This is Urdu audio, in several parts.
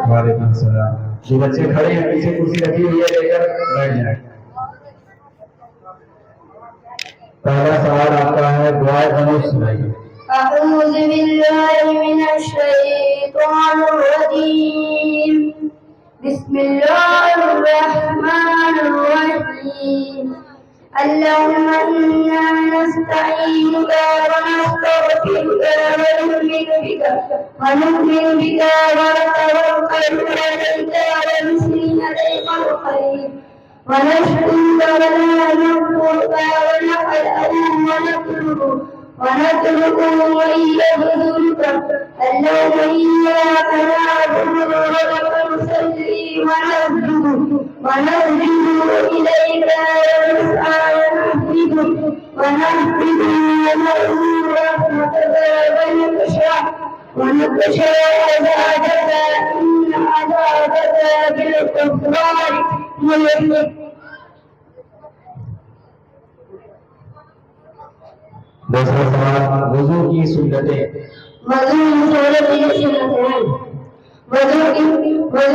وعلیکم السلام. جو بچے کھڑے ہیں پیچھے کرسی رکھی ہوئی ہے لے کر بیٹھ جائیں. پہلا سوال آپ کا ہے دعائے خاموش سنائیے. أعوذ بالله من الشيطان الرجيم بسم الله الرحمن الرحيم اللهم إنا نستعينك ونستغفرك ونؤمن بك ونتوكل عليك ونثني عليك الخير ونشكرك ولا نكفرك ونترك من يبذلك اللهم إياك نعبد ولك نصلي ونسجد إليك ونحفظ ونرجو رحمتك ونخشى عذابك إن عذابك بالكفار ملحق. دوسرا سوال وضو کی سنتیں. وضو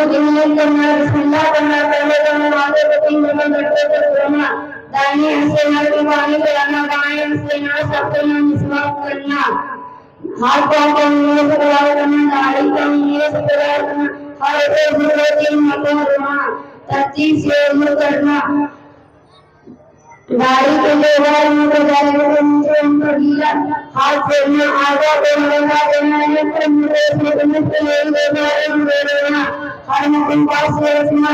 کی نیت کرنا بسم اللہ کرنا پہلے کرنا آگے کو 3 دفعہ کرتے کرنا دائیں ہاتھ سے نل میں پانی پلانا بائیں ہاتھ سے نل سب کرنا مسواک کرنا ہاتھ پاؤں کو انگلیوں سے کلائی کرنا داڑھی کو انگلیوں سے کلائی کرنا ہر ایک ضرورت 3 مرتبہ دھونا ترتیب سے وضو کرنا داڑھی کے لیے منہ کو جانے کے نیچے ان پر گیلا ہاتھ پھیرنا آگا کو لگا دینا ایک پر منہ سے منہ کے لیے دینا ہر مکن پاس سے رکھنا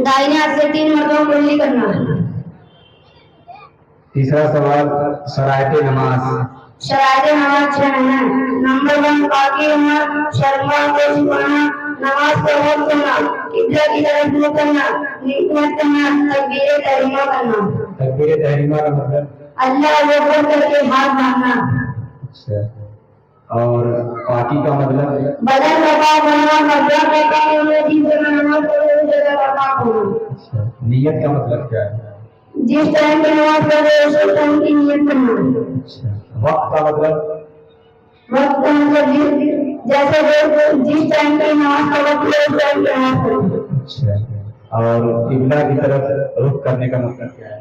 دائیں ہاتھ سے 3 مرتبہ کلی کرنا. تیسرا سوال شرائط نماز. شرائط نماز 6 ہیں. نمبر 1 پاکی ہونا شرما کو چھپانا نماز کا وقت ہونا قبلہ کی طرف منہ کرنا نیت کرنا تکبیر تحریمہ کرنا. تکبیر تحریمہ کا مطلب اللہ اکبر کر کے ہاتھ باندھنا. اور پاکی کا مطلب بدن کا پاک ہونا مذہب کا پاک ہونا جس جگہ نماز پڑھے اس جگہ کا پاک ہونا. نیت کا مطلب کیا ہے؟ جس ٹائم پہ نماز پڑھے اس ٹائم کی نیت کرنا. وقت کا مطلب وقت کا مطلب جیسے جس ٹائم پہ نماز کا وقت ہے اس ٹائم پہ نماز پڑھنا. اور قبلہ کی طرف رخ کرنے کا مطلب کیا ہے؟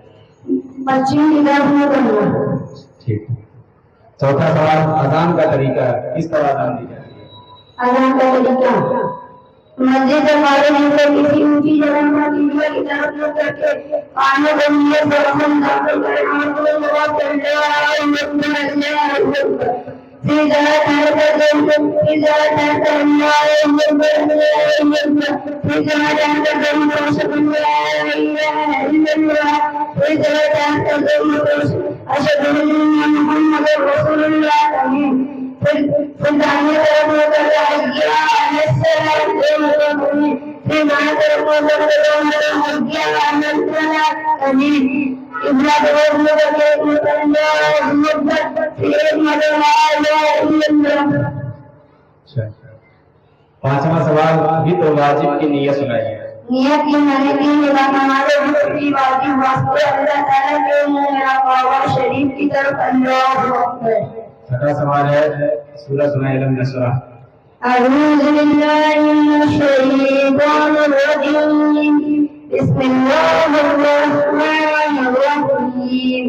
پچھم کی طرف منہ کرنا. ٹھیک. چوتھا سوال اذان کا طریقہ کس طرح اذان دی جاتی ہے؟ اذان کا طریقہ مسجد سے فارغ ہو کر کسی اونچی جگہ پر قبلہ کی طرف رخ کر کے کانوں کو نیت سے رقم داخل کریں اور کوئی جواب کرنے والا پھر ذرا ٹھہر کر دم پھر ذرا ٹھہر کر پھر ذرا ٹھہر کر دم پھر ذرا ٹھہر کر دم اشہد ان محمد رسول اللہ کہیں پھر دائیں طرف ہو کر پھر بائیں طرف ہو کر کہیں قبلہ طرف ہو کر کے ایک مرتبہ پھر ایک مرتبہ. پانچواں سوال وطر واجب کی نیت سنائیے. نیت کی میں نے 3 بار ہمارے وطر کی واجب واسطے اللہ تعالیٰ کے میرا کعبہ شریف کی طرف اللہ اکبر. چھٹا سوال ہے سورہ الم نشرہ. اعوذ باللہ من الشیطان الرجیم بسم اللہ الرحمن الرحیم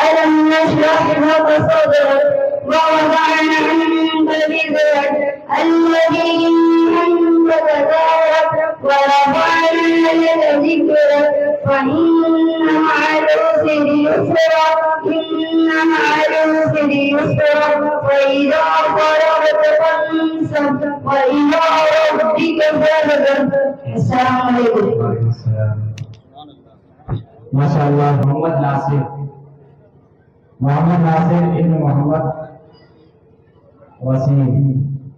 الم نشرح لك صدرك ووضعنا عنك وزرك الذي أنقض ظهرك ورفعنا لك ذكرك فإن مع العسر يسرا إن مع العسر يسرا فإذا فرغت فانصب وإلى ربك فارغب. السلام علیکم. ماشاء اللہ. محمد ناصر ابن محمد وسیم.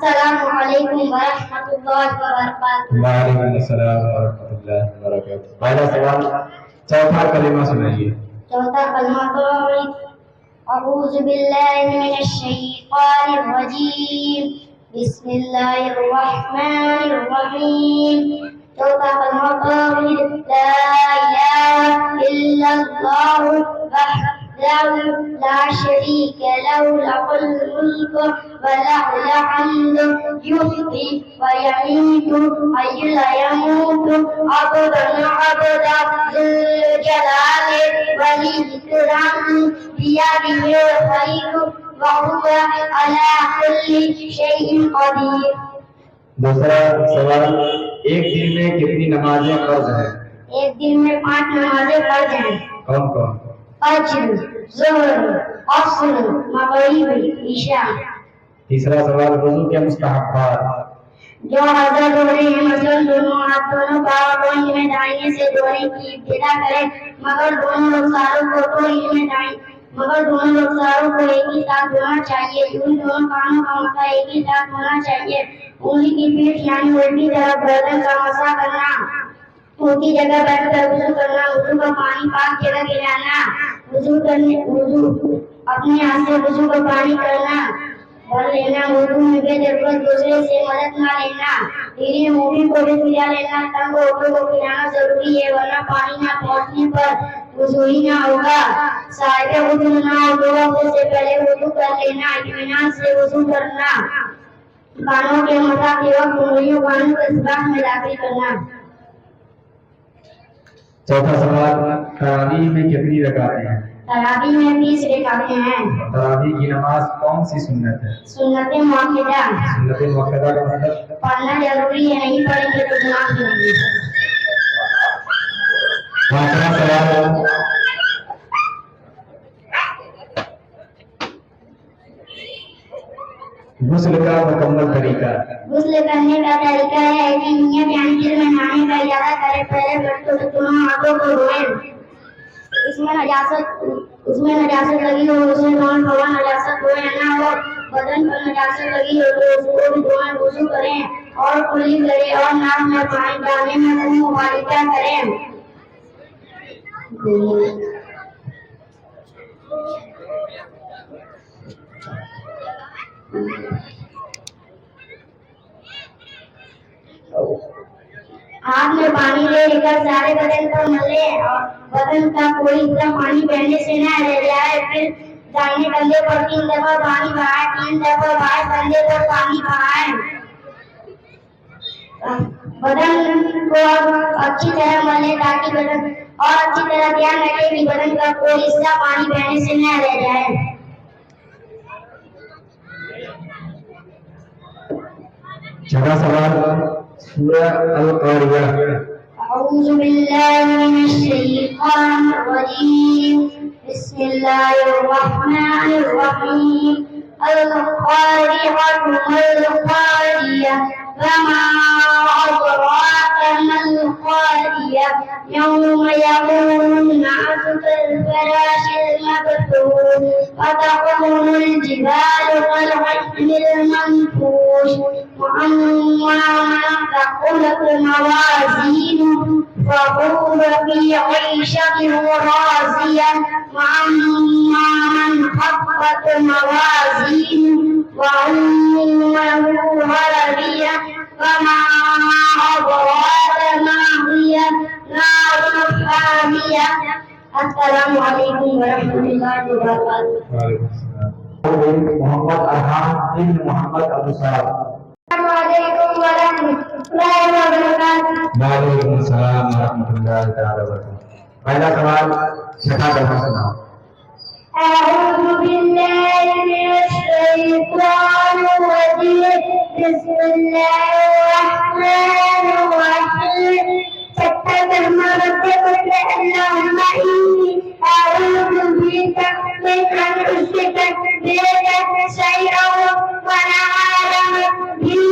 السلام علیکم ورحمۃ اللہ وبرکاتہ. وعلیکم السلام ورحمۃ اللہ وبرکاتہ. پہلا سوال چوتھا کلمہ سنائیے. چوتھا کلمہ اعوذ باللہ من الشیطان الرجیم بسم اللہ الرحمن الرحیم. چوتھا کلمہ لا الہ الا اللہ له لا شريك له له الملك وله الحمد يحيي ويميت حي لا يموت عبدا عبدا ذو الجلال والإكرام بيده الخير وهو على كل شيء قدير. دوسرا سوال، ایک دن میں کتنی نمازیں فرض ہیں؟ ایک دن میں 5 نمازیں فرض ہیں. کون کون؟ فجر، ظہر، عصر، مغرب، عشاء. تیسرا سوال، وضو کے مستحبات. جو حضرت ہو رہے ہیں مثلاً دونوں ہاتھ دونوں پاؤں کو ان میں دائیں سے دھونے کی ابتدا کریں مگر دونوں رخساروں کو ایک ہی ساتھ دھونا چاہیے. ان دونوں کانوں کا مسا ایک ہی ساتھ ہونا چاہیے. انگلی کی پیٹھ یعنی الٹی طرف گردن کا مسا کرنا. اونچی جگہ بیٹھ کر وضو کرنا. وضو کا پانی پاک جگہ گرانا. اپنے ہاتھ سے وضو کا پانی کرنا بھر لینا. وضو میں بے ضرورت دوسرے سے مدد نہ لینا. دھیرے موٹی کو بھی پلا لینا. تنگ عورتوں کو پلانا ضروری ہے ورنہ پانی نہ پہنچنے پر وضو ہی نہ ہوگا. صاحب وضو نہ ہو 2 وقت سے پہلے وضو کر لینا. اطمینان سے وضو کرنا. کانوں کے مسا کے وقت انگلیوں کانوں کے سباق میں داخل کرنا. چوتھا سوال، تراویح میں کتنی رکعتیں ہیں؟ تراویح میں 20 رکعتیں ہیں. تراویح کی نماز کون سی سنت ہے؟ سنت مؤکدہ. سنت مؤکدہ کا مطلب؟ پڑھنا ضروری ہے، نہیں پڑھیں گے تو گناہ ہوگی. پانچواں سوال، غسل کا مکمل طریقہ. غسل کرنے کا طریقہ ہے کہ نیت یعنی دل میں نہانے کا ارادہ کرے. پہلے دونوں ہاتھوں کو دھوئیں. اس میں نجاست لگی ہو اسے دھوئیں. ہوا نجاست دھوئیں نہ ہو. بدن پر نجاست لگی ہو تو اس کو بھی دھوئیں. وضو کریں اور کلی کریں اور ناک میں پانی ڈالنے میں منہ مبالغہ کریں. ہاتھ میں پانی لے کر سارے بدن پر ملے اور بدن کا کوئی حصہ پانی بہنے سے نہ رہ جائے. پھر دائیں کندھے پر 3 دفعہ پانی بہائے. 3 دفعہ بائیں کندھے پر پانی بہائے. بدن کو اچھی طرح ملے تاکہ بدن اور اچھی طرح دھیان رکھے کہ بدن کا کوئی حصہ پانی بہنے سے نہ رہ جائے. چھٹا سوال، سورہ القاریہ. اعوذ باللہ من الشیطان الرجیم. بسم اللہ الرحمن الرحیم. القاریہ ما القاریہ وما أدراك ما القارية يوم يكون الناس كالفراش المبثوث وتكون الجبال كالعهن المنفوش. وأما من ثقلت موازينه فهو في عيشة راضية. وأما من خفت موازينه وأمه هاوية فما أدراك ما هي نار حامية. السلام علیکم ورحمۃ اللہ وبرکاتہ. محمد ارحان بن محمد ابو صاحب. السلام علیکم ورحمۃ اللہ وبرکاتہ. وعلیکم السلام ورحمۃ اللہ وبرکاتہ. پہلا سوال چھٹا کلمہ سناؤ. أعوذ بالله من الشيطان الرجيم. بسم الله الرحمن الرحيم. اللهم إني أعوذ بك من أن أشرك بك شيئا وأنا أعلم به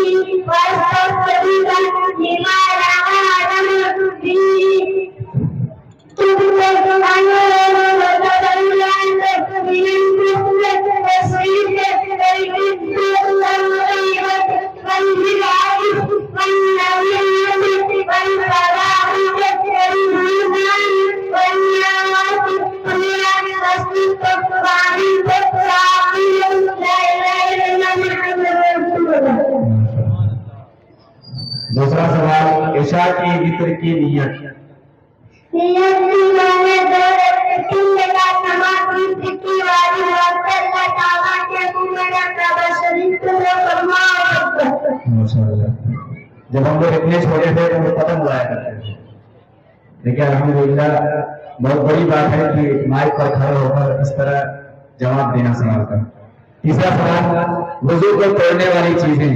وأستغفرك لما لا أعلم به. دوسرا سوال، عشاء کی وتر کی نیت. نیت کی میں نے 2 رکعت تین رکعت نماز کی والی وقت اللہ تعالیٰ کے میرا کعبہ شریف کو فرماؤ. ماشاءاللہ. جب ہم لوگ اتنے چھوٹے تھے تو پتنگ اڑایا کرتے تھے، لیکن الحمدللہ بہت بڑی بات ہے کہ مائک پر کھڑے ہو کر اس طرح جواب دینا سوال کا. تیسرا سوال، وضو کو توڑنے والی چیزیں.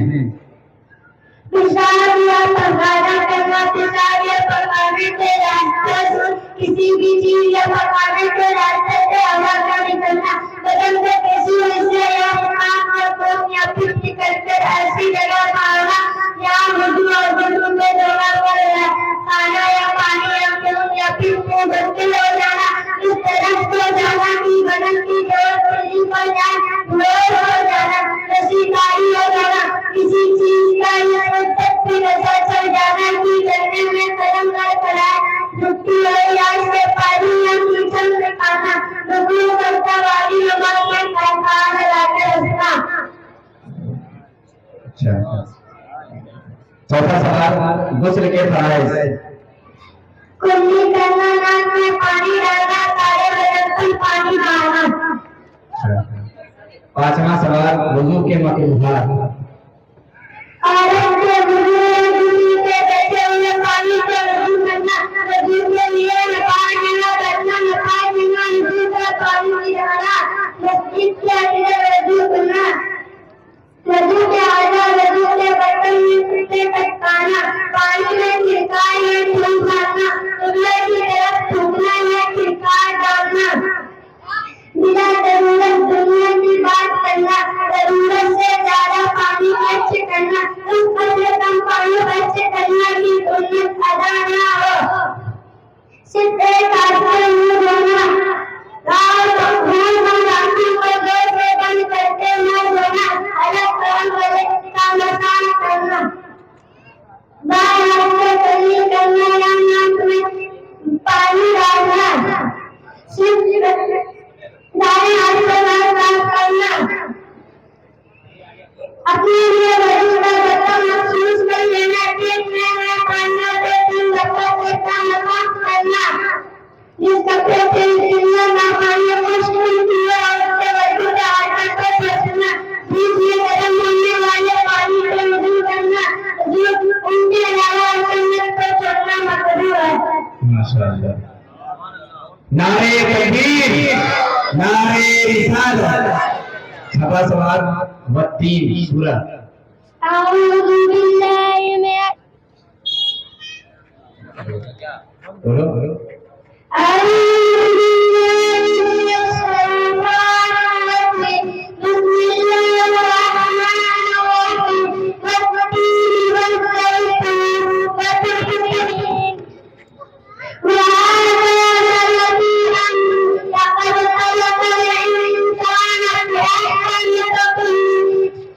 پیشاب یا پخانا کرنا، پیشاب یا پخانے کے راستے سے کسی بھی چیز یا پخانے کے راستے سے ہوا کا نکلنا، بدن سے کسی حصے یا ناک اور منہ یا پھر نکل کر ایسی جگہ پانا جہاں وضو اور وضو میں جگہ پر ہے، کھانا یا پانی یا خون یا پھر منہ بندی ہو جانا، اس طرح سے جانا کہ بدن کی ضرورت پوری ہو جائے، بھوک ہو جانا، رسیداری ہو جانا، کسی چیز کا یہ تک بھی نظر چل جانا کہ جلنے میں قدم نہ چلائے، جھٹی ہو یا اس سے پانی یا کیچڑ میں کھانا، وضو کرتا والی نماز میں کھانا لگا کے رکھنا. اچھا. چوتھا سوال، غسل کے فرائض. کلی کرنا، ناک میں پانی ڈالنا، سارے بدن پر پانی بہانا. پانچواں سوال، وضو کے مکروہات. عورت کے وضو کے بیٹھے ہوئے پانی سے وضو کرنا، وضو کے لیے نقاب جمع کرنا، نقاب جمع وضو کا پانی پلانا، مسجد کے اندر وضو کرنا، وضو کے اعضاء وضو کے برتن میں پٹے کٹکانا، پانی میں چھڑکاؤ یا چھوڑ مارنا، قبلہ کی طرف تھوکنا یا چھڑکاؤ ڈالنا، بنا ضرورت دنیا کی بات کرنا، ضرورت سے زیادہ پانی خرچ کرنا، کم سے کم پانی خرچ کرنا کی سنت ادا نہ ہو، صرف ایک ہاتھ سے منہ دھونا، رات اور آنکھوں کو زور سے بند کرتے نہ دھونا، الگ کام والے کا مساج کرنا، بائیں ہاتھ سے کلی کرنا یا ناک میں پانی ڈالنا، صرف دائیں ہاتھ سے ناک صاف کرنا، اپنے لیے وضو کا برتن مخصوص کر لینا، ٹھیک میں پڑھنا سے 3 دفعہ کا نماز پڑھنا، جس کپڑے سے سلنا نہ پانی خشک کیے اور اس سے وضو کے آٹے کو پھینکنا، بیچ میں گرم ہونے والے پانی سے وضو کرنا، ان کے علاوہ سنت کو چھوڑنا مکروہ ہے. ماشاءاللہ. نعرے تکبیر، نعرے رسالت. چھٹا سوال، والتین سورہ. اعوذ باللہ من بولو. اعوذ باللہ من الشیطان الرجیم، بسم اللہ الرحمن الرحیم، والتین والزیتون والزیتون وهذا الذي لقد خلق الإنسان في أحسن تقويم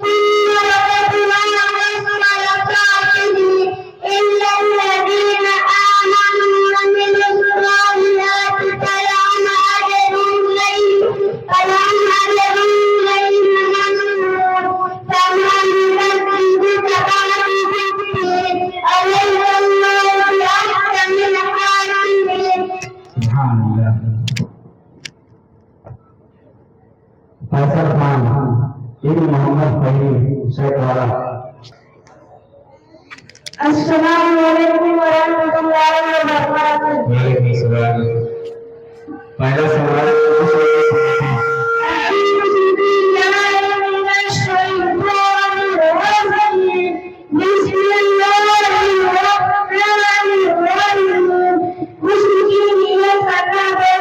ثم رددناه أسفل سافلين إلا الذين آمنوا وعملوا الصالحات فلهم أجر غير ممنون فمن يكذبك بعد بالدين أليس الله بأحكم الحاكمين. سبحان اللہ. فیصل خان ابن محمد فہیم شیخوارہ. السلام علیکم ورحمۃ اللہ وبرکاتہ. وعلیکم السلام. پہلا سوال، أعوذ بالله من الشيطان الرجيم. بسم الله الرحمن الرحيم. مشركين يتكبرون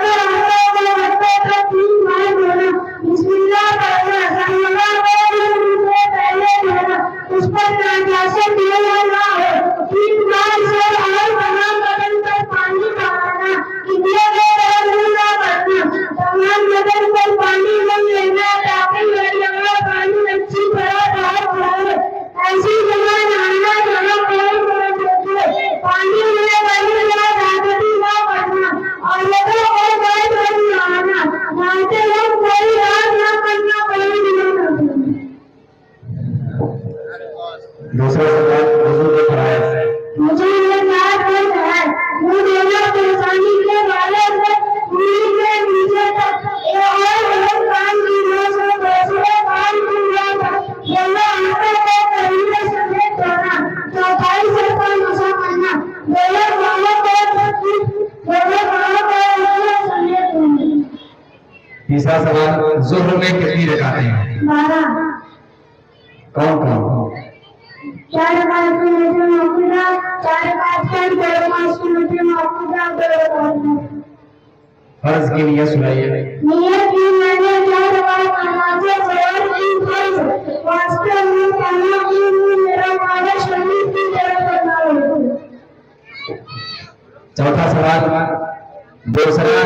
بسم الله الرحمن الرحيم. اس پر نجاست لگانا ہے، تین بار سے اور بنا بدن پر پانی بہانا، قبلے کے طرف منہ نہ کرنا، تیسرا سوال ظہر میں کتنی رکعتیں ہیں؟ 12 کون کون؟ 4 رکعت سنت موقوفہ، 4 رکعت فرض، 2 رکعت سنت موقوفہ، 2 رکعت فرض کی نیت سنائیے۔ نیت کی میں نے 4 رکعت نماز فرض کی فرض واسطے میں پڑھنا کہ میرا وعدہ شریف کی طرف کرنا ہے۔ چوتھا سوال دوسرا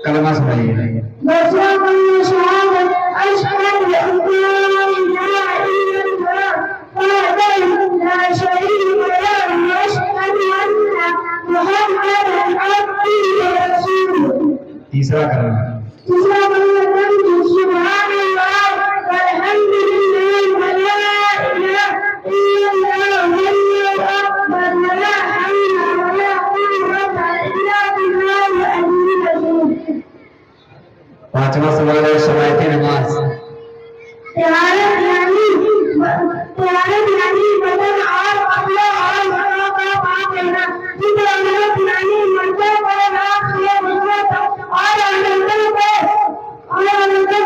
کلمہ سنائیے۔ دوسرا کلمہ شہادت اشہد ان لا الہ الا اللہ وحدہ لا شریک لہ واشہد ان محمدا عبدہ ورسولہ۔ تیسرا کلمہ سبحان اللہ والحمد للہ ولا الہ الا اللہ واللہ اکبر ولا حول ولا قوة الا باللہ العلی العظیم۔ پانچواں سوال ہے شرائط نماز۔ طہارت یعنی بدن اور کپڑے اور گھروں کا پاک رہنا، جس عورت یعنی مردوں کو رات سے صبح تک اور عورتوں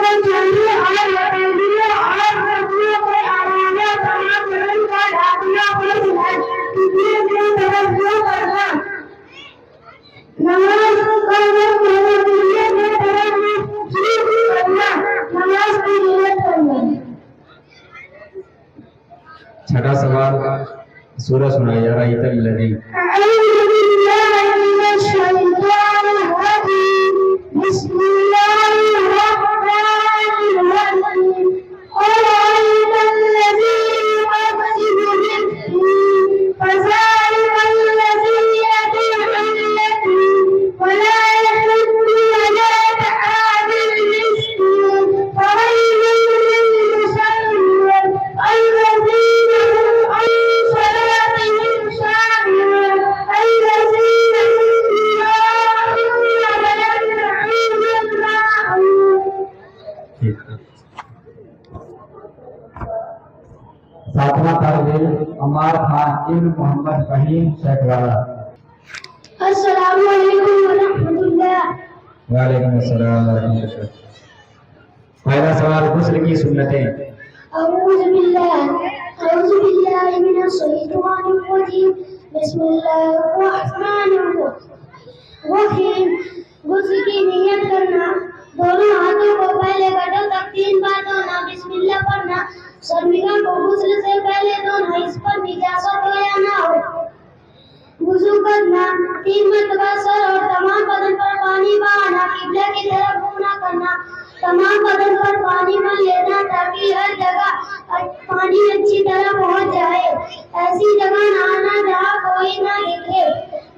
کو چہرے اور لٹیدیوں اور بچوں کو آرامہ تمام بدن کا ڈھانپنا فرض ہے۔ کتنے دن توجہ کرنا نماز کا وقت ہونے کے لیے بے طرح میں شروع کرنا، نماز کی نیت کرنا۔ چھٹا سوال سورہ سنائیے رأیت الذی۔ اعوذ باللہ من الشیطان الرجیم، بسم اللہ الرحمن الرحیم۔ أرأيت الذي يكذب بالدين فذلك الذي يدعو اليتيم ولا يحض على طعام المسكين فويل للمصلين الذين هم عن صلاتهم ساهون الذين هم يراءون ويمنعون الماعون۔ ساتواں طالب علم عمار خان ابن محمد فہیم شیخ والا۔ السلام علیکم ورحمۃ اللہ۔ وعلیکم السلام ورحمۃ اللہ۔ پہلا سوال غسل کی سنتیں۔ اعوذ باللہ من الشیطان الرجیم، بسم اللہ الرحمن الرحیم۔ غسل کی نیت کرنا، دونوں ہاتھوں کو پہلے گٹوں تک 3 بار دھونا، بسم اللہ پڑھنا، شرمگاہ کو غسل سے پہلے دھونا، اس پر نجاست یا نہ ہو، وضو کرنا، 3 مرتبہ سر اور تمام بدن پر پانی بہانا، قبلہ کی طرف منہ نہ کرنا، تمام بدن پر پانی مل لینا تاکہ ہر جگہ پانی اچھی طرح پہنچ جائے، ایسی جگہ نہانا جہاں کوئی نہ دیکھے،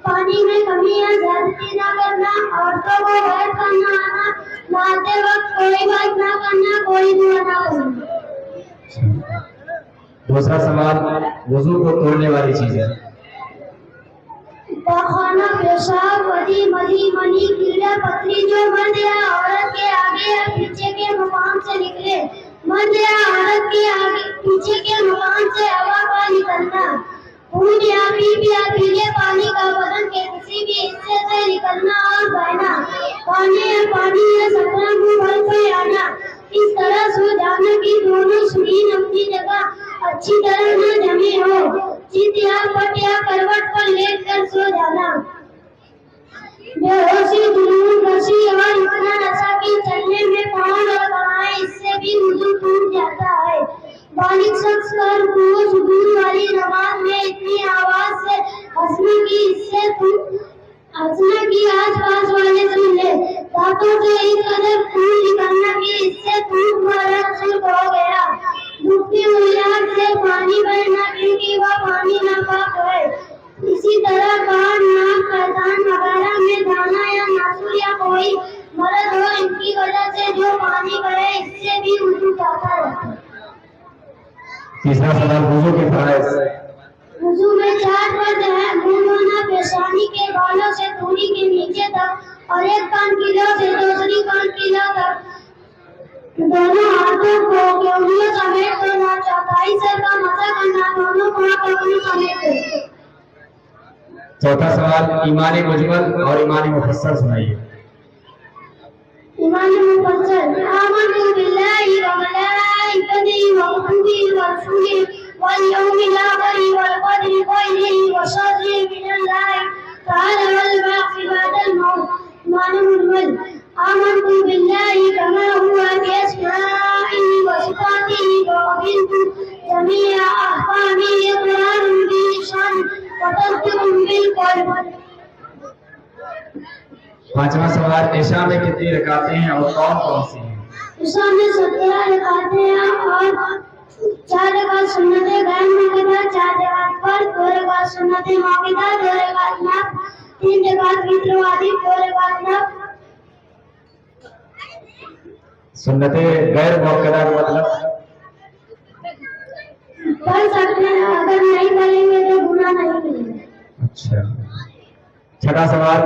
پانی میں کمی یا زیادتی نہ کرنا، عورتوں کو بیٹھ کر نہانا، نہاتے وقت کوئی بات نہ کرنا، کوئی دعا نہ کرنا۔ دوسرا سوال وضو کو توڑنے والی چیزیں۔ پاخانہ، پیشاب، ودی، مدی، منی، کیڑا پتھری جو مرد یا عورت کے آگے یا پیچھے کے مقام سے نکلے، مرد یا عورت کے آگے پیچھے کے مقام سے ہوا کا نکلنا، خون یا پیپ یا پیلے پانی کا بدن کے کسی بھی حصے سے نکلنا اور بہنا، پانی یا سکرہ منہ بھر سے آنا، اس طرح سو جانا کہ دونوں شرین اپنی جگہ اچھی طرح نہ جمے ہو، چت یا پٹ یا کروٹ پر لیٹ کر سو جانا، بے ہوشی، جنون، غشی اور اتنا نشہ کہ چلنے میں پاؤں اور بائیں اس سے بھی وضو ٹوٹ جاتا ہے۔ بالغ شخص کا رکوع و سجود والی نماز میں اتنی آواز سے ہنسنا کہ آس پاس والے سن لے، دانتوں سے اس قدر خون نکلنا کہ اس سے تھوک مارنا شروع ہو گیا، ڈوبتی انگلیاں سے پانی بہنا کیونکہ وہ پانی ناپاک ہے، اسی طرح کان، ناک، گردن وغیرہ میں دانا یا ناسور یا کوئی مرض ہو، ان کی وجہ سے جو پانی بہے اس سے بھی وضو جاتا ہے۔ تیسرا سوال وضو کے فرائض۔ وضو میں 4 فرض ہیں، منہ دھونا پیشانی کے بالوں سے تھوڑی کے نیچے تک اور ایک کان کی لو سے دوسری کان کی لو تک، دونوں ہاتھوں کو انگلیوں سمیت دھونا، چوتھائی سر کا مسح کرنا، دونوں پاؤں کو سمیت۔ چوتھا سوال ایمان مجمل اور ایمان مفصل سنائیے۔ إيمان مفصل آمنت بالله وملائكته وكتبه ورسله واليوم الآخر والقدر خيره وشره من الله تعالى والبعث بعد الموت. إيمان مجمل آمنت بالله كما هو بأسمائه وصفاته وقبلت جميع أحكامه إقرار باللسان وتصديق بالقلب. پانچواں سوال، عشاء میں کتنی رکعتیں ہیں اور کون کون سی ہیں؟ عشاء میں 17 رکعتیں ہیں اور 4 رکعت سنت غیر موقدہ، 4 رکعت فرض، 2 رکعت سنت موقدہ، 2 رکعت نفل، 3 رکعت وتر واجب، 2 رکعت نفل. سنت غیر موقدہ کا مطلب پڑھ سکتے ہیں، اگر نہیں پڑھیں گے تو گناہ نہیں ملے گا. اچھا. چھٹا سوال،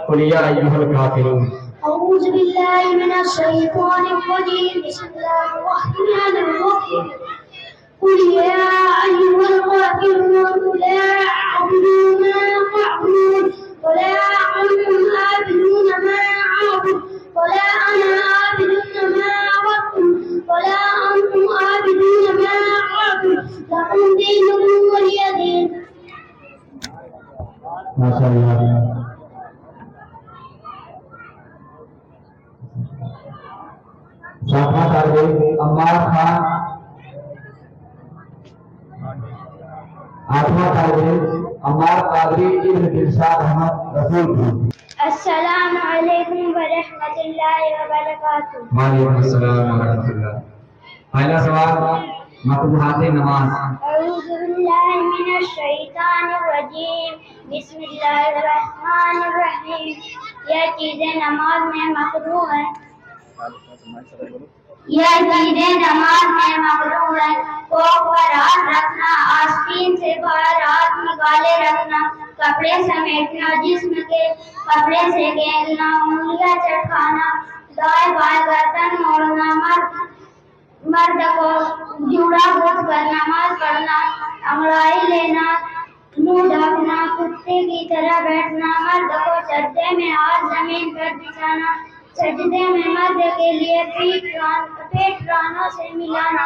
قل یا ایھا الکافرون. اعوذ باللہ من الشیطان الرجیم، بسم اللہ الرحمن الرحیم. قل یا ایھا الکافرون لا اعبد ما تعبدون ولا انتم عابدون ما اعبد ولا انا عابد ما عبدتم ولا انتم عابدون ما اعبد لکم دینکم ولی دین. ماشاء اللہ. ساتواں طالب عمار خان. آٹھواں طالب عمار قادری ابن دلشاد احمد رسول. السلام علیکم ورحمۃ اللہ وبرکاتہ. وعلیکم السلام ورحمۃ اللہ. پہلا سوال، مقروحات نماز. اعوذ باللہ من الشیطان الرجیم، بسم اللہ الرحمن الرحیم. یہ چیزیں نماز میں مقروح ہیں. کوک پر ہاتھ رکھنا، آستین سے باہر ہاتھ نکالے رکھنا، کپڑے سمیٹنا، جسم کے کپڑے سے گیلنا، انگلیاں چٹکانا، دائیں بائیں گردن موڑنا، مرد کو جوڑا گھٹ کر نماز پڑھنا، انگڑائی لینا، منہ ڈھکنا، کتے کی طرح بیٹھنا، مرد کو سجدے میں ہاتھ زمین پر بچھانا، سجدے میں مرد کے لیے پیٹ رانوں سے ملانا،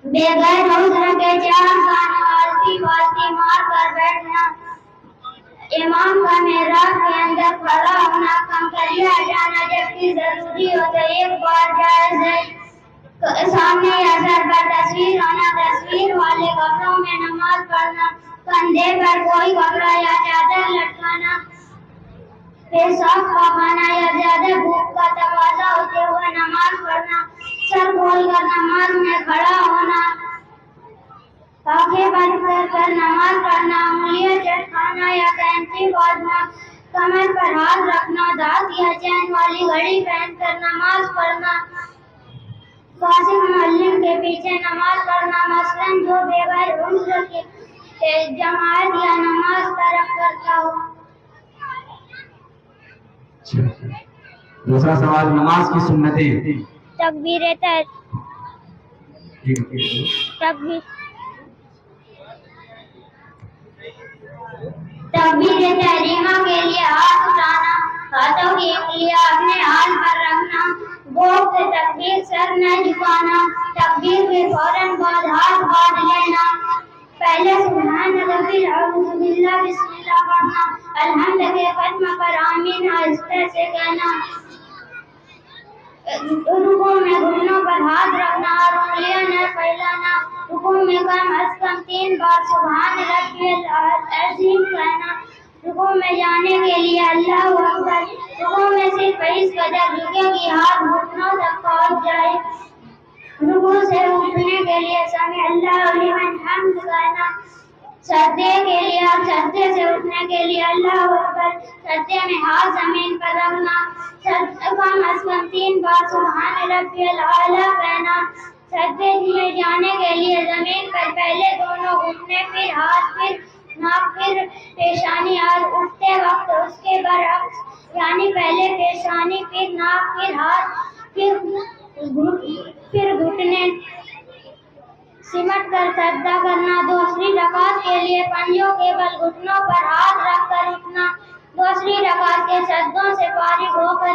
بغیر عذر کے 4 گانا آلتی پالتی مار کر بیٹھنا، امام کا محراب کے اندر کھڑا ہونا، کنکریاں ہٹانا جبکہ ضروری ہو تو 1 بار جائز ہے، سامنے یا سر پر تصویر ہونا، تصویر والے کپڑوں میں نماز پڑھنا، کندھے پر کوئی کپڑا یا چادر لٹکانا، پیشاب پاخانہ یا زیادہ بھوک کا تقاضا ہوتے ہوئے نماز پڑھنا، سر کھول کر نماز میں کھڑا ہونا، آنکھیں بند کر نماز پڑھنا، انگلیاں چٹکانا یا کینچی باندھنا، کمر پر ہاتھ رکھنا، دھات یا چین والی گھڑی پہن کر نماز پڑھنا، فاسق معلم کے پیچھے نماز پڑھنا، مثلاً جو بغیر عذر کے جماعت یا نماز ترک کرتا ہو. دوسرا سوال، نماز کی سنتیں. تکبیر تحریمہ کے لیے ہاتھ اٹھانا، ہاتھوں کی انگلیاں اپنے ہاتھ پر رکھنا، گوشت سے تکبیر سر نہ جھکانا، تکبیر کے فوراً بعد ہاتھ باندھ لینا، پہلے سبحان اللہ پھر اعوذ باللہ بسم اللہ پڑھنا، الحمد کے ختم پر آمین آہستہ سے کہنا، رکوع میں گھٹنوں پر ہاتھ رکھنا اور انگلیاں نہ پھیلانا، رکوع میں کم از کم 3 بار سبحان ربی العظیم کہنا، رکوع میں جانے کے لیے اللہ اکبر، رکوع میں صرف اس قدر جھکے کہ ہاتھ گھٹنوں تک پہنچ جائے، رکوع سے اٹھنے کے لیے سمع اللہ لمن حمد کہنا، سجدے کے لیے اور سجدے سے اٹھنے کے لیے اللہ اکبر، سجدے میں ہاتھ زمین پر رکھنا، کم از کم 3 بار سبحان ربی الاعلیٰ کہنا، سجدے میں جانے کے لیے زمین پر پہلے دونوں گھٹنے پھر ہاتھ پھر ناک پھر پیشانی اور اٹھتے وقت اس کے برعکس یعنی پہلے پیشانی پھر ناک پھر ہاتھ پھر گھٹنے سمٹ کر سجدہ کرنا، دوسری رکعت کے لیے پنجوں کے بل گھٹنوں پر ہاتھ رکھ کر اٹھنا، دوسری رکعت کے سجدوں سے فارغ ہو کر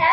6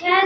6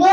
2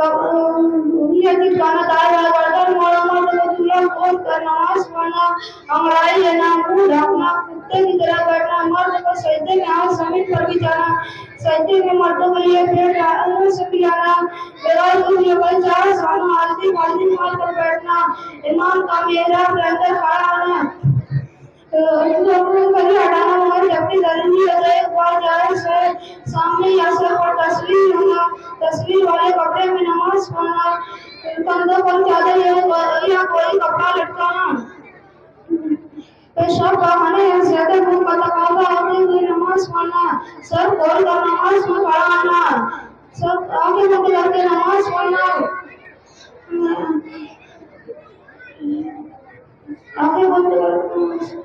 نیتی کھانا دال والا برتن موڑا مرد کو چولہا کھول کر نماز پڑھنا، انگڑائی لینا، منہ ڈھکنا، کتے کی طرح بیٹھنا، مرد کو سجدے میں ہاتھ زمین پر بھی جانا، سجدے میں مردوں کے لیے پیٹ ڈالنے سے بھی جانا، بغیر دھوئے بل چار سالوں آلتی بالتی مار کر بیٹھنا، امام کا محراب کے اندر کھڑا ہونا، کبھی ہٹانا مگر جب بھی ضروری ہو تو ایک بار جائز ہے سامنے یا سر پر تصویر ہونا، تصویر والے کپڑے میں نماز پڑھنا، کندھوں پر چادر یا کوئی کپڑا لٹکانا، پیشاب بہانے یا زیادہ منہ کا تقاضا ہوتے ہوئے نماز پڑھنا، سر کھول کر نماز میں کھڑا ہونا، سب آنکھیں بند کر کے نماز پڑھنا، آنکھیں بند کر کے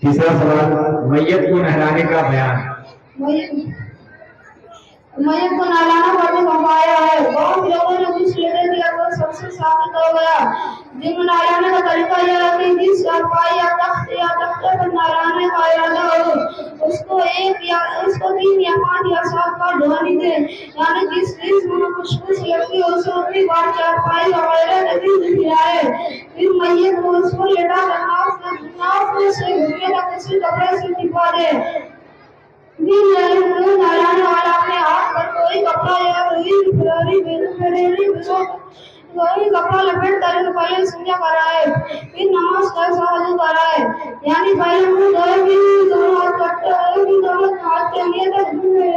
تیسرا سوال میت کو نہلانے کا بیان۔ میت کو نہلانا فرض کفایہ ہے، بہت لوگوں نے کچھ لیتے دیا تو سب سے ثابت ہو گیا، جن میں نہلانے کا طریقہ یہ ہے کہ جس چارپائی یا تخت یا تختے پر نہلانے کا ارادہ ہو اس کو 3 یا 5 یا 7 بار دھونی دے، یعنی جس میں خوشبو سے لگتی ہو اسے اتنی بار چارپائی وغیرہ نظیر دکھلائے، پھر میت کو اس پر لٹا کر ناف سے گھٹنے تک کسی کپڑے سے چھپا دے، نہلانے والا اپنے ہاتھ پر کوئی کپڑا یا کوئی کپڑا لپیٹ کر پہلے سنجا کرائے، پھر نماز کا وضو کرائے، یعنی پہلے منہ دھوئے، پھر دونوں ہاتھ کٹے ہوئے، پھر دونوں ہاتھ ٹانگیں تک دھوئے،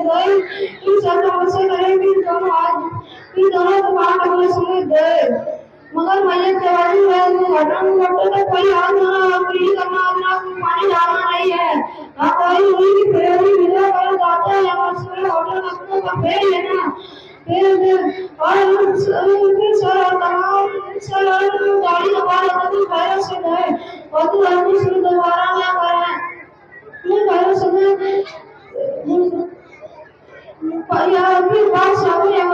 پھر سر کو مسح کرے، پھر دونوں زبان ٹکنے سمیت دھوئے، مگر میت کے وضو میں گھٹنے تک کوئی ہاتھ دھونا اور کلی کرنا اور ناک میں پانی ڈالنا نہیں ہے، نہ کوئی روئی کی پھیری بھیجا کر دانتوں یا مسئلے ہوٹل نقطوں کا پھیر لینا، اور پھر سر اور تمام سر اور داڑھی کا بال اپنی خیروں سے دھوئے، وضو اور غسل دوبارہ نہ کریں، خیروں سے دھوئے، یا پھر پاک صابن یا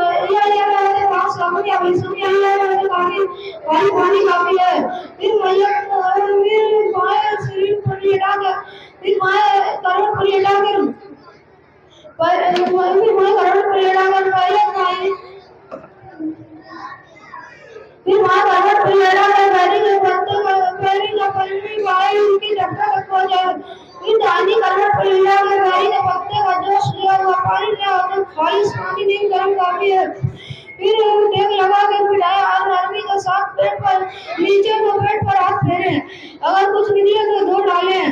پانی کافی ہے، پھر میت بائیں سریر پر لیٹا کر کروٹ پر لیٹا کر بیری کے پتے کا پلڑی بائیں ان کی ڈھکا تک ہو جائے، پھر دائیں کروٹ پر لیٹا کر بیری کے پتے کا جوش لیا ہوا پانی لیا اور خالص پانی نہیں گرم کافی ہے، پھر ٹیک لگا کے بٹھائے اور نرمی کے ساتھ پیٹ پر نیچے کو پیٹ پر ہاتھ پھیریں، اگر کچھ نکلے تو دھو ڈالیں،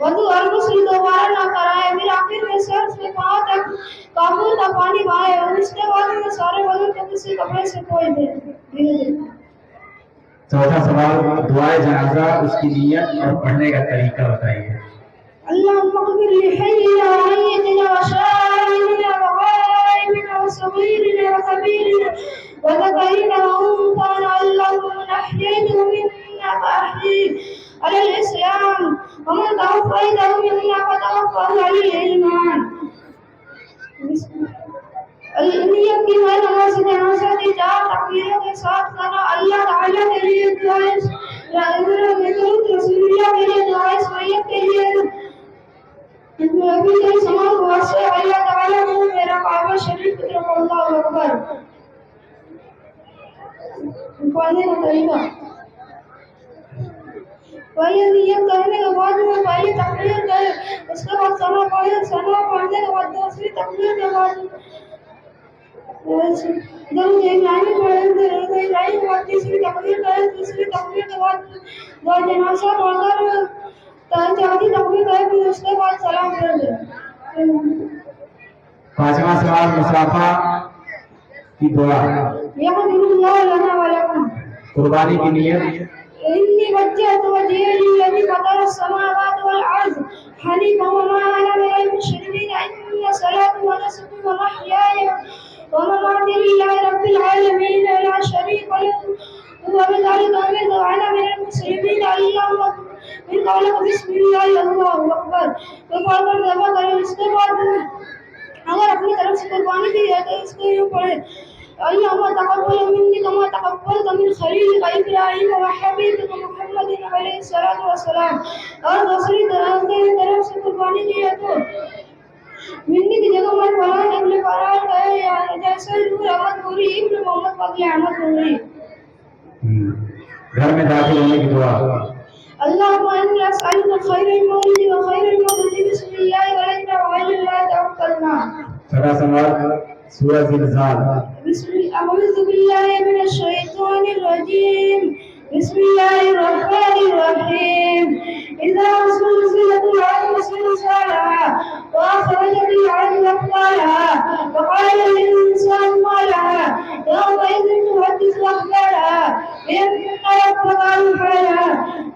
وضو اور غسل دوبارہ نہ کرائیں، پھر آخر میں سر سے پاؤں تک کافور کا پانی بہائے اور اس کے بعد میں سارے بدن کو کسی کپڑے سے پوچھ دیں۔ چوتھا سوال دعائے جنازہ، اس کی نیت اور پڑھنے کا طریقہ بتائیے۔ اللهم اغفر لحينا وميتنا وشاهدنا وغائبنا وصغيرنا وكبيرنا وذكرنا وانثانا، اللهم من احييته منا فاحيه على الاسلام ومن توفيته منا فتوفه على الايمان۔ نیت کی ہے نماز جنازہ کی 4 تکبیروں کے ساتھ کرنا، اللہ تعالیٰ کے لیے دعائیں، رسول اللہ کے لیے دعائیں، میت کے لیے نبی کے سماع واسطے اللہ تعالیٰ کو میرا کعبہ شریف کی طرف اللہ اکبر۔ پڑھنے کا طریقہ پہلے نیت کرنے کے بعد میں پہلی تکبیر کرے، اس کے بعد ثنا پڑھے، ثنا پڑھنے کے بعد دوسری تکبیر کے بعد درود ابراہیمی پڑھے، درود ابراہیمی کے بعد تیسری تکبیر کرے، تیسری تکبیر کے بعد دعا جنازہ پڑھ کر چوتھی تکبیر کرے، پھر اس کے بعد سلام پھیر دے۔ 5واں سوال مصافحہ کی دعا۔ یقین اللہ لنا ولکم۔ قربانی کی نیت۔ انی وجہت وجہی للذی فطر السماوات والارض حنیفا وما انا من المشرکین، ان صلاتی ونسکی ومحیای ومماتی للہ رب العالمین لا شریک لہ وبذلک امرت وانا من المسلمین۔ اللہم پھر قولک بسم اللہ اللہ اکبر تو پڑھ کر ذبح کریں، اس کے بعد اگر اپنی طرف سے قربانی دی ہے تو اس کو یوں پڑھیں، اللهم تقبل مني كما تقبلت من خليلك ابراهيم وحبيبك محمد محمد علیہ الصلوۃ والسلام اور دوسری طرف سے قربانی کی ہے تو ملنے کی جگہ پر فلان ابن فرار گئے جیسے نور احمد نوری ابن محمد فضل احمد نوری. گھر میں داخل ہونے کی دعا. اللهم إني أسألك خير المولد وخير المولد بسم الله ولدنا وعلى الله توكلنا. چھٹا سوال سورہ زلزال. أعوذ بالله من الشيطان الرجيم. بسم الله الرحمن الرحيم. إذا زلزلت الأرض زلزالها وأخرجت الأرض أثقالها وقال الإنسان ما لها يومئذ تحدث أخبارها بأن ربك أوحاها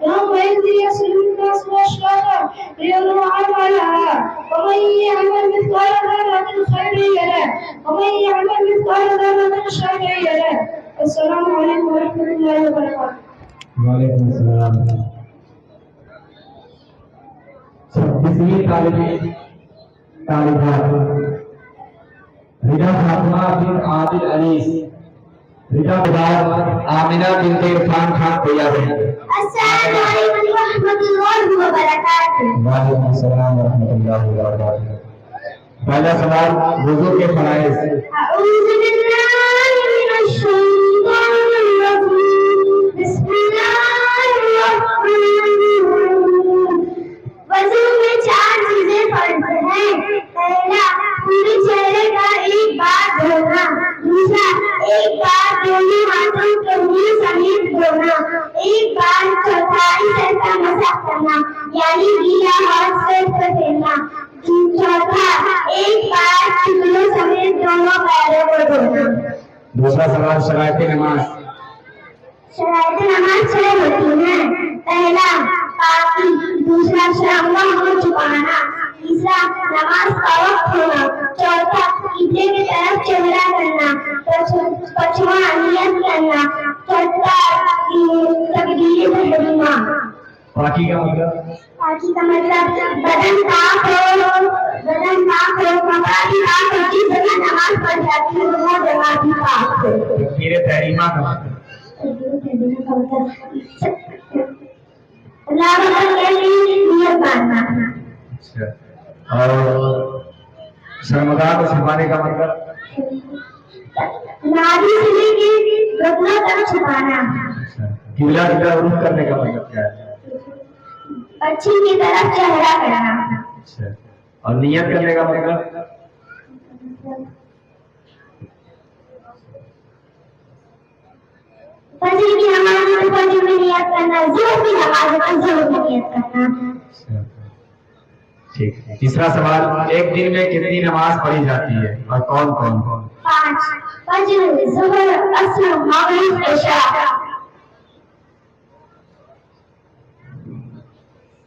يومئذ يصدر الناس أشتاتا ليروا أعمالها ومن يعمل مثقال ذرة خيرا يره ومن يعمل مثقال ذرة شرا يره. السلام عليكم ورحمة الله وبركاته. وعلیکم السلام. 26ویں طالبات رضا فاطمہ بن عادل انیس. رضا بدار آمنہ بنت عرفان خان طیب. السلام عليكم ورحمة الله وبركاته. وعلیکم السلام ورحمۃ اللہ وبرکاتہ. پہلا سوال وضو کے فرائض. أعوذ بالله من الشيطان الرجيم. بسم الله الرحمن الرحيم. وضو میں 4 چیزیں فرض ہیں. پہلا پورے چہرے کا ایک بار دھونا. دوسرا ایک بار دونوں ہاتھوں کے منہ سمیت دھونا. ایک بار چوتھائی سر کا مسح کرنا یعنی گیلا ہاتھ سر پر پھیرنا. چوتھا ایک بار چکنوں سمیت دونوں پیروں کو دھونا. دوسرا سوال شرائط نماز. شرائط نماز 6 ہوتی ہیں. پہلا پاکی. دوسرا شرمگاہ منہ چھپانا. تیسرا نماز کا وقت ہونا. چوتھا قبلے کی طرف چہرہ کرنا. پانچواں نیت کرنا. چھٹا تکبیر تحریمہ. پاکی کا مطلب پاکی کا مطلب بدن پاک ہو. کپڑا بھی پاک ہو. جس جگہ نماز پڑھ جاتی ہے وہ جگہ بھی پاک ہو. تکبیر تحریمہ کا مطلب اللہ اکبر کے لیے نیت باندھنا. اور شرمگاہ کو چھپانے کا مطلب نالی سے لے کے گھٹنوں تک چھپانا. قبلہ کی طرف رخ کرنے کا مطلب کیا ہے؟ پچھم کی طرف چہرہ کرنا. اور نیت کرنے کا مطلب فجر کی نماز میں فجر میں نیت کرنا. ظہر کی نماز میں ظہر میں نیت کرنا. ٹھیک. تیسرا سوال ایک دن میں کتنی نماز پڑھی جاتی ہے اور کون کون 5 فجر ظہر عصر مغرب عشاء.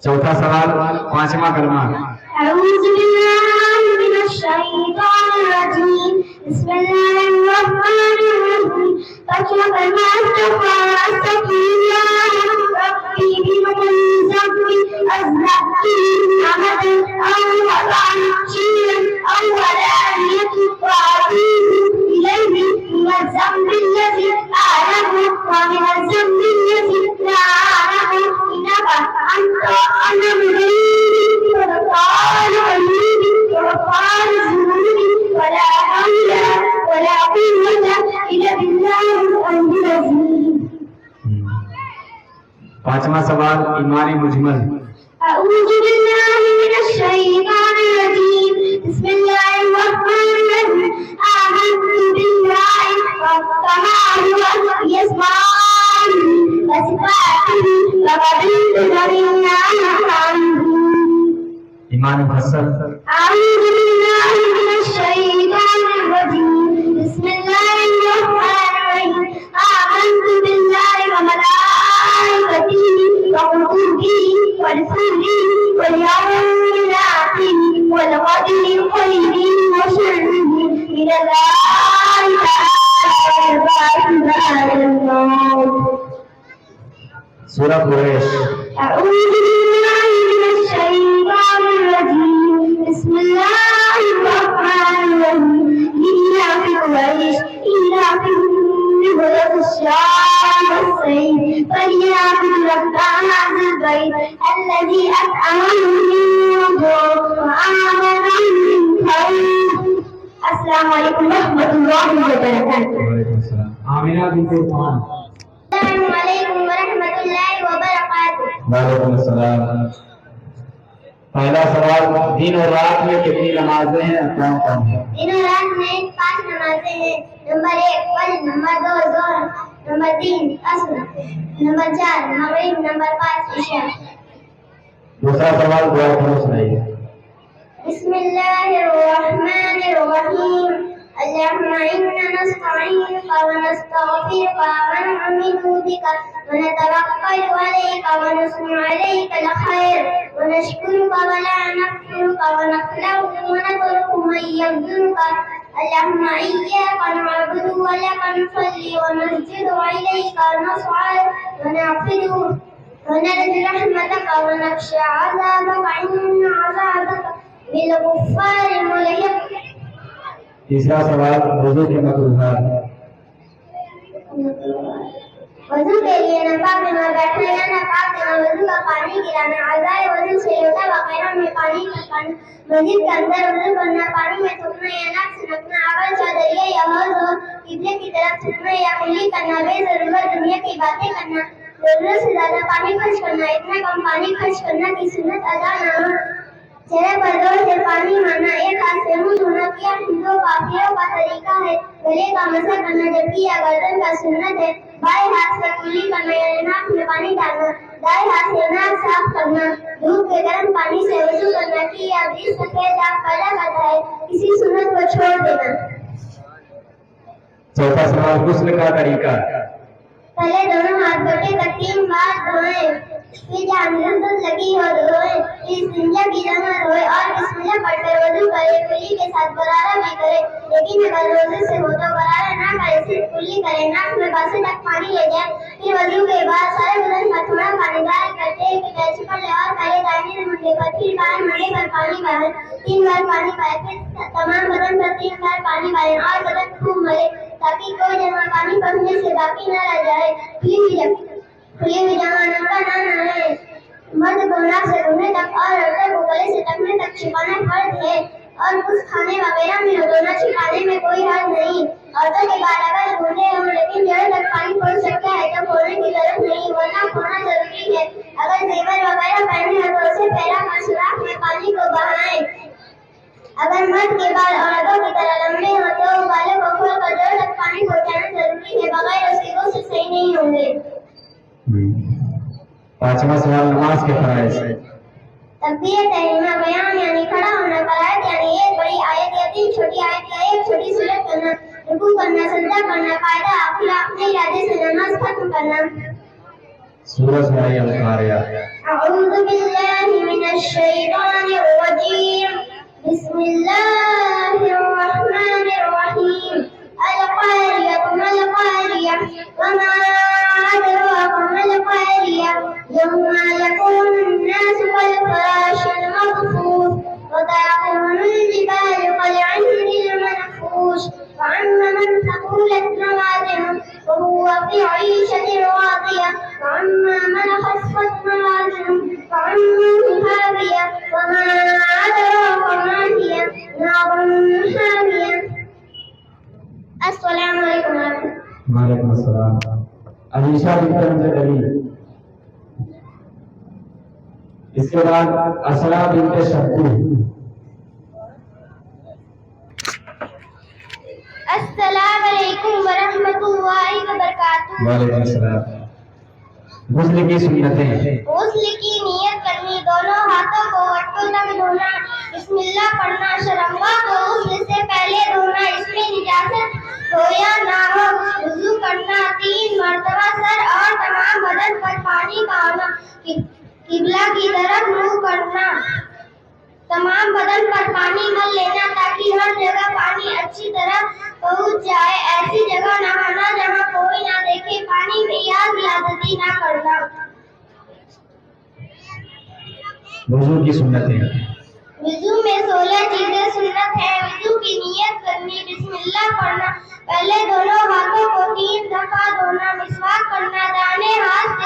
چوتھا سوال پانچواں کلمہ. أعوذ بالله من الشيطان الرجيم. بسم الله الرحمن الرحيم. فاطمة المصطفى سكينة ربي بمنزل أزكي محمد أول شيء أول آية وأعطيه إليه من الذنب الذي أعلم ومن الذنب الذي لا أعلم إنك أنت أنا مريد وقال عليم وقال الذنوب ولا حول ولا قوة إلا بالله العلي العظيم. پانچواں سوال ایمان مجمل. أعوذ بالله من الشيطان الرجيم. بسم الله الرحمن الرحيم. آمنت بالله وما هو يسمعون وصفاته وقبلت منا عنه. ایمان مفصل. أعوذ بالله من الشيطان الرجيم. بسم الله الرحمن الرحيم. آمنت بالله وملائكته وكتبه ورسله واليوم الآخر والقدر خيره وشره من الله تعالى. سورہ قریش. أعوذ بالله من الشيطان الرجيم. بسم الله الرحمن الرحيم. إلا في قريش إلا في هدى الشام والسيف فليعبد رب هذا البيت الذي أطعمهم من جوع وآمنهم من خوف. السلام علیکم ورحمۃ اللہ وبرکاتہ. وعلیکم السلام. آمینہ بنت عثمان. السلام علیکم ورحمۃ اللہ وبرکاتہ. وعلیکم السلام. پہلا سوال، دن اور رات میں کتنی نمازیں ہیں اور کون کون ہیں؟ دن اور رات میں 5 نمازیں ہیں. نمبر 1 فجر، نمبر 2 ظہر، نمبر 3 عصر، نمبر 4 مغرب، نمبر 5 عشاء. دوسرا سوال دعا کرو سنائیے. بسم اللہ الرحمن الرحیم. اللهم إنا نستعينك ونستغفرك ونؤمن بك ونتوكل عليك ونثني عليك الخير ونشكرك ولا نكفرك ونخلعك ونترك من يخذلك. اللهم إياك نعبد ولك نصلي ونسجد وإليك نصعد ونعبد ونرجو رحمتك ونخشى عذابك إن عذابك بالغفار ملحق. تیسرا سوال وضو کے مکروہات. وضو کے لیے ناپاک جگہ بیٹھنا یا ناپاک جگہ وضو کا پانی گرانا، اعضائے وضو سے لوٹا وغیرہ میں پانی ٹپکانا، مسجد کے اندر وضو کرنا، پانی میں تھوکنا یا ناک سے نپنا، اگر چادریہ یا حوض ہو قبلے کی طرف تھوکنا یا کلی کرنا، بے ضرورت دنیا کی باتیں کرنا، ضرورت سے زیادہ پانی خرچ کرنا، اتنا کم پانی خرچ کرنا کہ سنت ادا نہ ہو، چہرے پر زور سے پانی مارنا، ایک ہاتھ سے منہ دھونا کیا ہندوؤں کافروں کا طریقہ ہے، گلے کا مسح کرنا جبکہ یہ گردن کا سنت ہے، بائیں ہاتھ سے کلی کرنا یا ناک میں پانی ڈالنا، دائیں ہاتھ سے ناک صاف کرنا، دھوپ کے گرم پانی سے وضو کرنا کہ یہ حدیث سفید داغ پیدا کرتا ہے، کسی سنت کو چھوڑ دینا. چوتھا سوال غسل کا طریقہ. پہلے دونوں ہاتھ گٹے کا 3 بار دھوئیں، پھر جہاں لذت لگی ہو دھوئیں، پھر استنجا کی جگہ دھوئیں اور بسم اللہ پڑھ کر وضو کرے. کلی کے ساتھ غرارہ بھی کرے، لیکن اگر روزے سے ہو تو غرارہ نہ کرے، صرف کلی کرے، ناک میں باسے تک پانی لے جائے. پھر وضو کے بعد سارے بدن پر تھوڑا پانی ڈال کر تیل کی کیچی پر لے اور پہلے دائیں منڈے پر پھر بائیں منڈے پر پانی بہائے، 3 بار پانی پائے، پھر تمام بدن پر 3 بار پانی بہائے اور بدن خوب ملے تاکہ کوئی جگہ پانی بہنے سے باقی نہ رہ جائے. کھلی ہوئی جگہ ننگا نہ نہائے، مرد کو ناک سے دھونے تک اور عورتوں کو گلے سے ٹکنے تک چھپانا فرض ہے، اور کچھ کھانے وغیرہ میں دھونا چھپانے میں کوئی حرج نہیں. عورتوں کے بال اگر دھونے ہوں لیکن جڑوں تک پانی پہنچ سکتا ہے تو کھولنے کی ضرورت نہیں، ورنہ کھولنا ضروری ہے. اگر زیور وغیرہ پہنے ہوں تو اسے پہلا کر سوراخ میں پانی کو بہائیں. اگر مرد کے بال عورتوں کی طرح لمبے ہوں تو بالوں کو کھول کر جڑوں تک پانی پہنچانا ضروری ہے، بغیر اس کے غسل صحیح نہیں ہوں گے. پانچواں سوال نماز کے فرائض. تکبیر تحریمہ بیان یعنی کھڑا ہونا، قرائت یعنی ایک بڑی آیت یا 3 چھوٹی آیت یا ایک چھوٹی سورت کرنا، رکوع کرنا، سجدہ کرنا، قاعدہ آخر اپنے ارادے سے نماز ختم کرنا. سورہ سنائیے القاریہ. اعوذ باللہ من الشیطان الرجیم. بسم اللہ الرحمن الرحیم. القاریہ ما القاریہ وما ادراک ما القاریہ یوم یکون الناس كالفراش المبثوث وتكون الجبال كالعهن المنفوش فأما من ثقلت موازينه فهو في عيشة راضية وأما من خفت موازينه فأمه هاوية وما أدراك ما هي نار حامية. السلام علیکم. وعلیکم السلام. علیشہ بنت علی. اس کے بعد اسرا بنت شبی. السلام علیکم ورحمۃ اللہ وبرکاتہ. وعلیکم السلام. غسل کی سنتیں. غسل کی نیت کرنی، دونوں ہاتھوں کو وٹوں تک دھونا، بسم اللہ پڑھنا، شرمگاہ کو غسل سے پہلے دھونا، اس میں نجاست ہو یا نہ ہو، وضو کرنا، 3 مرتبہ سر اور تمام بدن پر پانی بہانا، قبلہ کی طرف منہ کرنا، تمام بدن پر پانی مل لینا تاکہ ہر جگہ پانی اچھی طرح پہنچ جائے، ایسی جگہ نہانا جہاں کوئی نہ دیکھے، پانی میں زیادتی نہ کرنا. وضو کی سنتیں. وضو میں 16 چیزیں سنت ہے. وضو کی نیت کرنی، بسم اللہ پڑھنا، پہلے دونوں ہاتھوں کو 3 دفعہ دھونا، مسواک کرنا، دائیں ہاتھ سے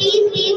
3-3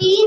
3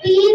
3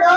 2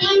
3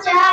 4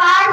5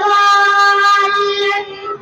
ضالًا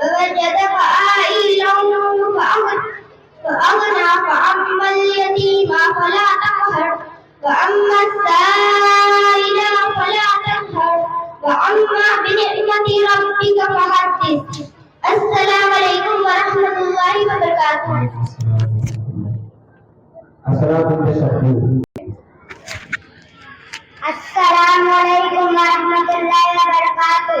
ووجدك عائلا فأغنى, فأما اليتيم فلا تقهر وأما السائل فلا تنهر وأما بنعمة ربك فحدث. السلام عليكم ورحمة الله وبركاته. السلام عليكم ورحمة الله وبركاته.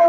2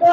2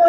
2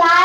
4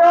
2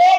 1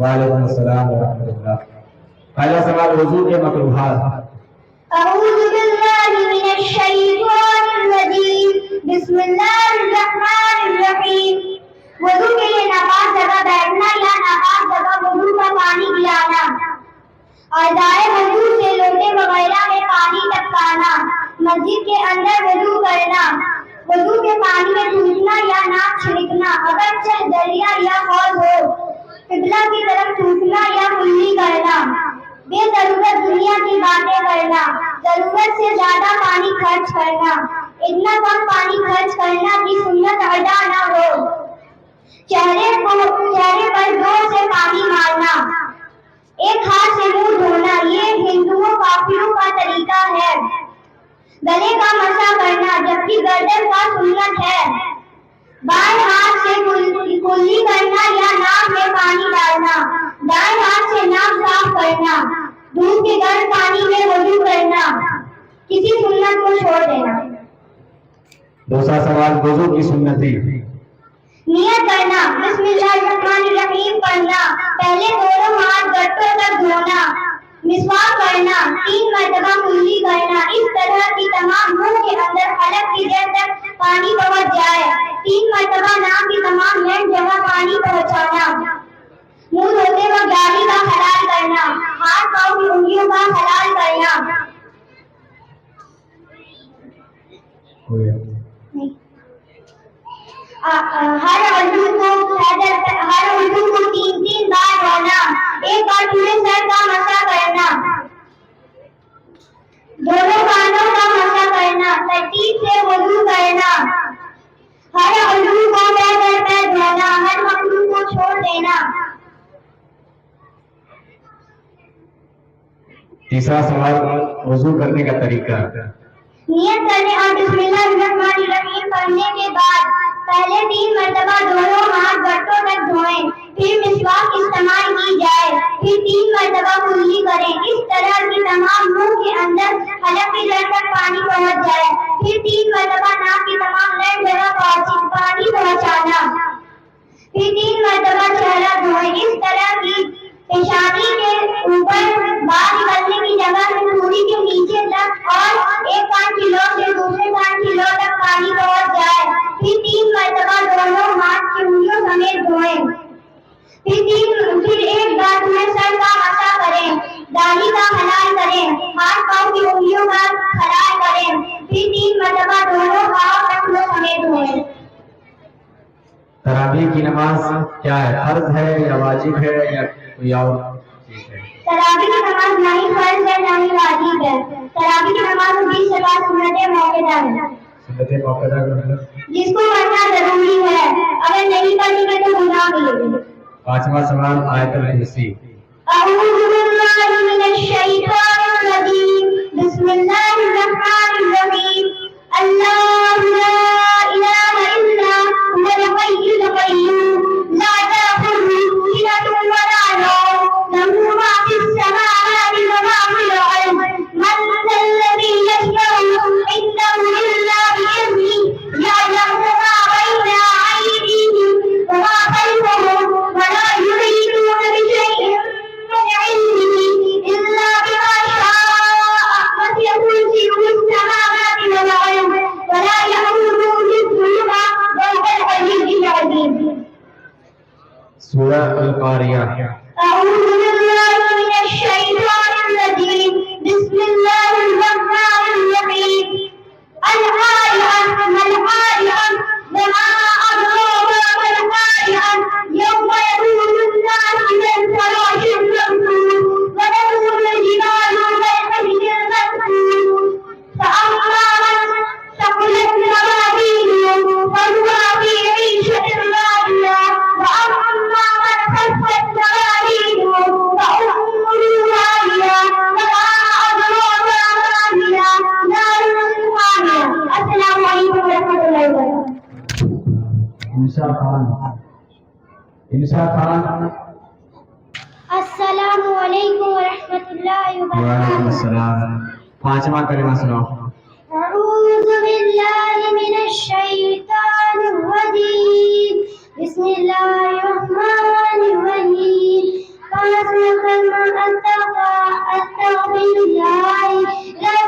وعلیکم السلام ورحمۃ اللہ. پہلا سوال وضو کے مکروہات. أعوذ بالله من الشيطان الرجيم بسم الله الرحمن الرحيم. وضو کے لیے ناپاک جگہ بیٹھنا یا ناپاک جگہ وضو کا پانی پلانا، اعضائے وضو سے لوٹے وغیرہ میں پانی ٹپکانا، مسجد کے اندر وضو کرنا، وضو کے پانی میں تھوکنا یا ناک چھڑکنا اگرچہ دریا یا حوض ہو، قبلہ کی طرف تھوکنا یا کلی کرنا، بے ضرورت دنیا کی باتیں کرنا، ضرورت سے زیادہ پانی خرچ کرنا، اتنا کم پانی خرچ کرنا کہ سنت ادا نہ ہو، چہرے پر زور سے پانی مارنا، ایک ہاتھ سے منہ دھونا، یہ ہندوؤں کافروں کا طریقہ ہے، گلے کا مسح کرنا جبکہ گردن کا سنت ہے، بائیں ہاتھ سے کلی کرنا یا ناک میں پانی ڈالنا، دائیں ہاتھ سے ناک صاف کرنا، دودھ کے گرم پانی میں وضو کرنا، کسی سنت کو چھوڑ دینا. دوسرا سوال وضو کی سنتی. نیت کرنا، بسم اللہ الرحمن الرحیم پڑھنا، پہلے دونوں ہاتھ گٹوں تک دھونا، مسواک کرنا، 3 مرتبہ کلی کرنا، اس طرح کہ تمام منہ کے اندر حلق کی جڑ تک پانی پہنچ جائے، 3 مرتبہ ناک کی تمام لینڈ جگہ پانی پہنچانا، منہ دھوتے وقت داڑھی کا خلال کرنا، ہاتھ پاؤں کی انگلیوں کا خلال کرنا. ہر عضو کو 3 بار دھونا، ایک بار پورے سر کا مسح کرنا، دونوں کانوں کا مسح کرنا، ترتیب سے وضو کرنا، ہر عضو کو پیر دھونا، ہر مکروہ کو چھوڑ دینا. تیسرا سوال وضو کرنے کا طریقہ. نیت کرنے اور بسم اللہ الرحمن الرحیم پڑھنے کے بعد پہلے 3 مرتبہ دونوں ہاتھ گٹوں تک دھوئیں، پھر مسواک استعمال کی جائے، پھر 3 مرتبہ کلی کریں، اس طرح کہ تمام منہ کے اندر حلق کی جڑ تک پانی پہنچ جائے، پھر 3 مرتبہ ناک کی تمام لینڈ جگہ پانی پہنچانا، پھر 3 مرتبہ چہرہ دھوئیں، اس طرح کی پیشانی کے اوپر بال نکلنے کی جگہ سے پوری کے نیچے تک اور ایک کان کی لو سے دوسرے کان کی لو تک پانی پہنچ جائے، پھر 3 مرتبہ دونوں ہاتھ کی انگلیوں سمیت دھوئیں، پھر ایک بار میں سر کا مسح کریں، داڑھی کا خلال کریں، ہاتھ پاؤں کی انگلیوں کا خلال کریں، پھر 3 مرتبہ دونوں پاؤں ٹخنوں سمیت دھوئیں. تراویح کی نماز کیا ہے؟ فرض ہے یا واجب ہے یا کوئی اور چیز ہے؟ تراویح کی نماز نہ ہی فرض ہے نہ ہی واجب ہے. تراویح کی نماز 20 سے بعد سنت موقع ہے. سنت موقع کا مطلب جس کو پڑھنا ضروری ہے، اگر نہیں پڑھیں گے تو گناہ ملے گا. پانچواں سوال آیت الکرسی. اعوذ باللہ من الشیطان الرجیم بسم اللہ الرحمن الرحیم. اللہ لا الہ الا هو الحی القیوم لا تأخذه سنة ولا نوم له ما في السماوات وما في الأرض من ذا الذي يشفع عنده إلا بإذنه يعلم ما بين أيديهم وما خلفهم ولا يحيطون بشيء من علمه إلا بما شاء وسع كرسيه السماوات والأرض ولا يئوده حفظهما وهو العلي العظيم. سورہ القاریہ. أعوذ بالله من الشيطان الرجيم بسم الله الرحمن الرحيم. القارعة ما القارعة وما أدراك ما القارعة يوم يكون الناس كالفراش المبثوث وتكون الجبال كالعهن المنفوش فأما من ثقلت موازينه فهو في عيشة راضية وأما من خفت موازينه فأمه هاوية وما أدراك ما هي نار حامية. السلام عليكم ورحمة الله وبركاته. انشا خان. السلام علیکم ورحمۃ اللہ وعلیکم وبرکاتہ. السلام. پانچواں کلمہ سناؤ. اعوذ باللہ من الشیطان الرجیم بسم اللہ الرحمن الرحیم. كما أستغفر الله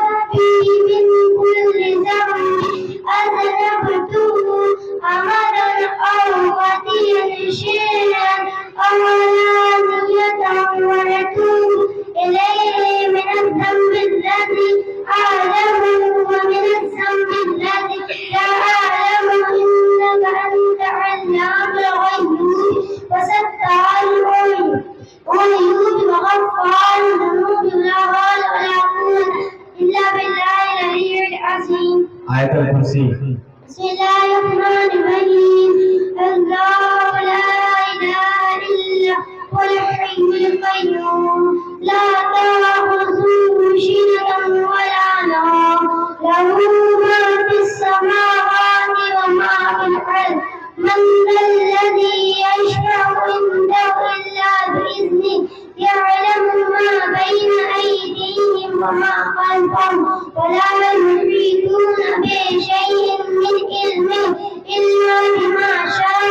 ربي من كل ذنب أذنبته أمرا أو خطيئا شيئا أو علانية وأتوب إليه من الذنب الذي أعلمه ومن الذنب الذي لا أعلمه إنك أنت علام الغيوب وستار العيوب وغفار الذنوب لا حول ولا قوة إلا بالله العلي العظيم. آیت الکرسی. بسم الله الرحمن الرحيم. الله لا إله إلا هو الحي القيوم لا تأخذه سنة ولا نوم له ما في السماوات وما في الأرض من ذا الذي يشفع عنده إلا بإذنه يعلم ما بين أيديهم وما خلفهم ولا يحيطون بشيء من علمه إلا بما شاء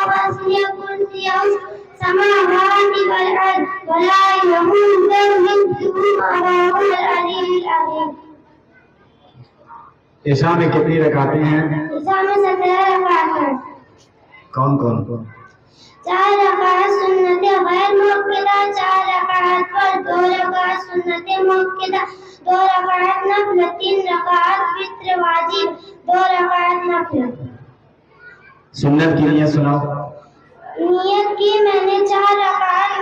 وسع كرسيه السماوات والأرض ولا يئوده حفظهما وهو العلي العظيم. عشاء میں کتنی رکعتیں ہیں؟ عشاء میں 17 رکعت ہیں. کون کون؟ 4 رکعت سنت غیر مؤکدہ، 4 رکعت فرض، 2 رکعت سنت مؤکدہ، 2 رکعت نفل، 3 رکعت وتر واجب، 2 رکعت نفل. سنت کی نیت سناؤ. نیت کی میں نے 4 رکعت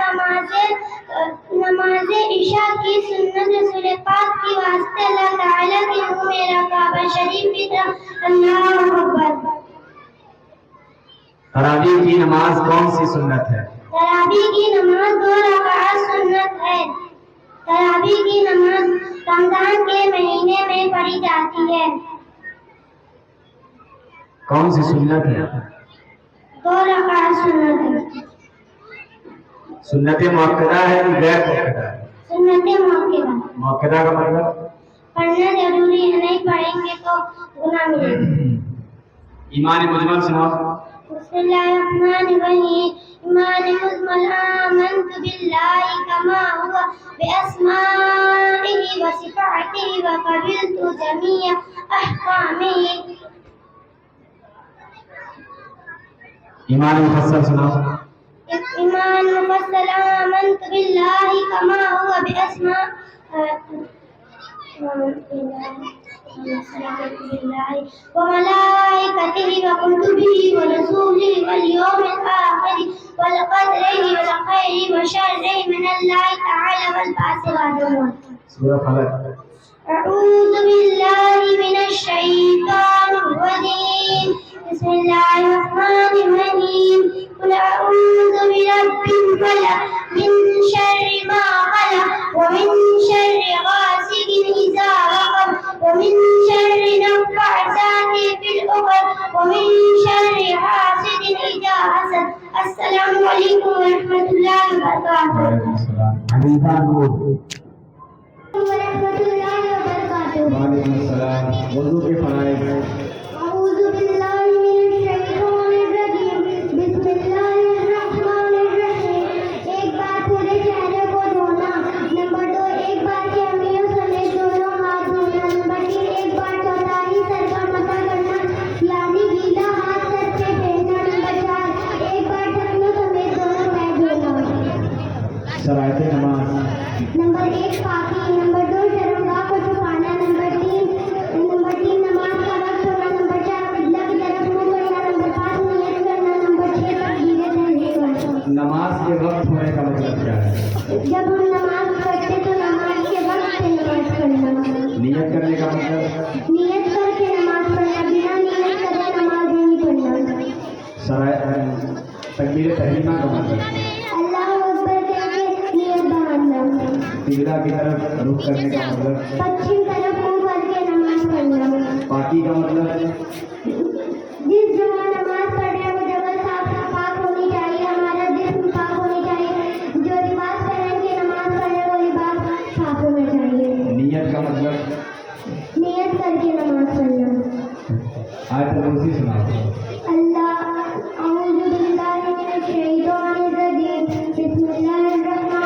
نماز عشاء کی سنت رسول پاک کی واسطے اللہ تعالیٰ کے منہ میرا کعبہ شریف کی طرف. اللہ اکبر. تراویح کی نماز کون سی سنت ہے؟ تراویح کی نماز 2 رکعت سنت ہے. تراویح کی نماز رمضان کے مہینے میں پڑھی جاتی ہے. کون سی سنت ہے؟ 2 رکعت سنت ہے. سنت مؤکدہ ہے کہ غیر مؤکدہ ہے؟ سنت مؤکدہ. مؤکدہ کا مطلب پڑھنا ضروری ہے، نہیں پڑھیں گے تو گناہ ملے گا. ایمان مجمل سناؤ. بسم الله الرحمن الرحيم. إيمان مجمل آمنت بالله كما هو بأسمائه وصفاته وقبلت جميع أحكامه. ایمان مفصل سناؤ. إيمان مفصل آمنت بالله كما هو بأسمائه وملائكته وكتبه ورسوله واليوم الآخر والقدر والخير وشر من الله تعالى والبعث والنور. سورہ فلق. أعوذ بالله من الشيطان الرجيم. بسم الله الرحمن الرحيم. قل أعوذ برب الفلق من شر ما خلق ومن شر غاسق إذا وقب ومن شر النفاثات في العقد ومن شر حاسد إذا حسد. السلام عليكم ورحمة الله وبركاته. وعلیکم السلام. حدیثہ نور. ورحمة الله وبركاته. وعلیکم السلام. وضو کے فرائض. أعوذ بالله من الشيطان الرجيم. بسم الله الرحمن الرحيم. ایک بار پورے چہرے کو دھونا. نمبر 2 ایک بار کے انگلیوں سمیت دونوں ہاتھ دھونا. نمبر 3 ایک بار چوتھائی سر کا مسح کرنا یعنی گیلا ہاتھ سر پہ پھیرنا. نمبر 4 ایک بار ٹخنوں سمیت دونوں پیر دھونا. شرائط نماز. نمبر 1 پاکی. نمبر 2 شرمگاہ کو چھپانا. نمبر 3 نماز کا وقت ہونا. نمبر 4 قبلہ کی طرف منہ کرنا. نمبر 5 نیت کرنا. نمبر 6 تکبیریں تحریک کرنا. نماز کے وقت ہونے کا مطلب کیا ہے؟ جب ہم نماز پڑھتے تو نماز کے وقت سے نماز پڑھنا. نیت کرنے کا مطلب نیت کر کے نماز پڑھنا. بنا نیت کرے نماز نہیں پڑھنا. شرائط تکبیر تحریمہ کا مطلب اللہ اکبر کہہ کے نیت باندھنا. قبلہ کی طرف رخ کرنے کا مطلب پچھم طرف منہ کر کے نماز پڑھنا. پاکی کا مطلب جس جگہ نماز پڑھ رہے ہیں وہ جگہ صاف پاک ہونی چاہیے. ہمارا جسم پاک ہونی چاہیے. جو لباس پہن کے نماز پڑھ رہے ہیں وہ لباس صاف ہونا چاہیے. نیت کا مطلب نیت کر کے نماز پڑھنا. آیت الکرسی سناؤ. اللہ اعوذ باللہ من الشیطان الرجیم. بسم اللہ الرحمن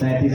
37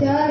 4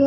2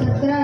17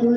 2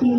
3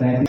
37।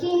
3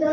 2